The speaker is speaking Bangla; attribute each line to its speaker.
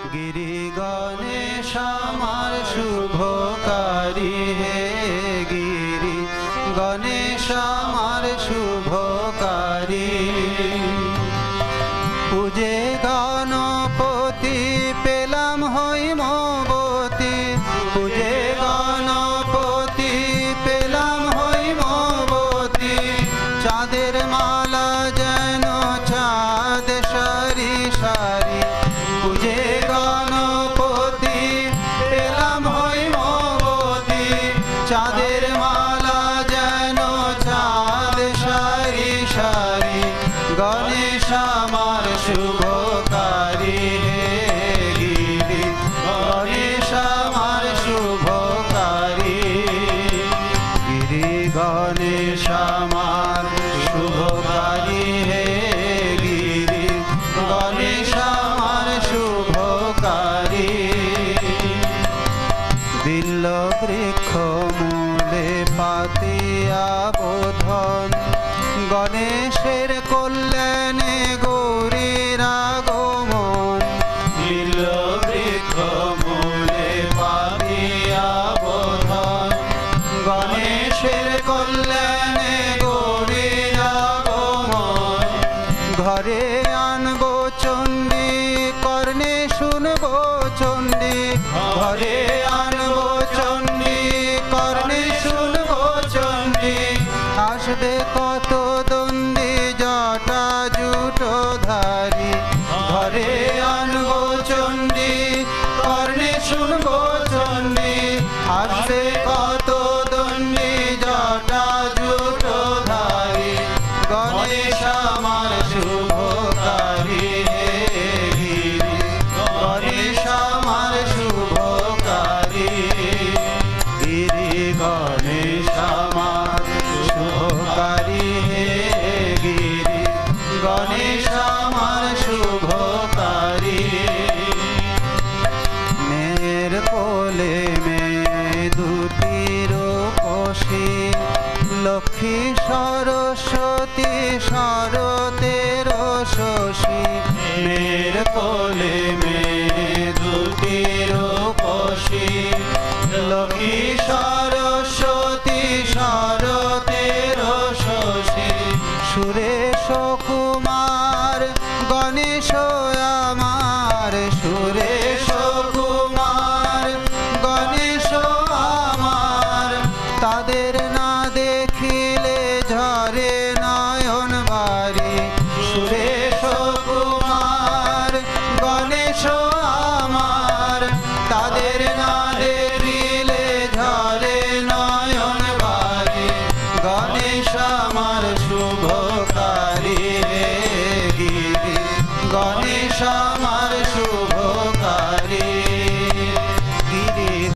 Speaker 1: गिरि गणेश আমার শুভকারী হে गिरि गणेश আমার শুভকারী पूजे गणपति पेलाम হৈমবতী पूजे गणपति पेलाम হৈমবতী चाँदेर माला जेन चाँद सारी सारी पूजे गणपति पेलाम হৈমবতী चाँदेर माला जेन चाँद सारी सारी गणेश আমার শুভকারী হে गिरि गणेश আমার শুভকারী गिरि गणेश আমার শুভকারী হে गिरि गणेश আমার শুভকারী বিল্ল বৃক্ষ মূলে পাতিয়া বোধন গণেশের কল্যাণে গৌরীর আগমন বিল্ল বৃক্ষ মূলে পাতিয়া বোধন গণেশের কল্যাণে গৌরীর আগমন ঘরে আনবো চণ্ডী কর্ণে শুনবো চণ্ডী ঘরে আনবো চণ্ডী কর্ণে শুনবো চণ্ডী আসবে কত দণ্ডী জটা জুটো ধারি ঘরে আনবো চণ্ডী কর্ণে শুনবো চণ্ডী আসবে কত দণ্ডী জটা জুটো ধারি গণেশ আমার শুভকারী হে गिरि गणेश আমার শুভকারী गिरि गणेश আমার শুভকারী হে गिरि गणेश আমার শুভকারী মেয়ের কোলে মেয়ে দুটি রূপসী লক্ষ্মী সরস্বতী শরতের শশী মেয়ের কোলে মেয়ে দুটি রূপসী লক্ষ্মী সরস্বতী শরতের শশী সুরেশ কুমার গণেশ আমার সুরেশ কুমার গণেশ আমার তাদের না দেখিলে ঝরে নয়ন বাড়ি সুরেশ কুমার গণেশ আমার তাদের না দেখিলে ঝরে নয়ন বাড়ি গণেশ আমার শুভকারী হে गिरि गणेश আমার শুভ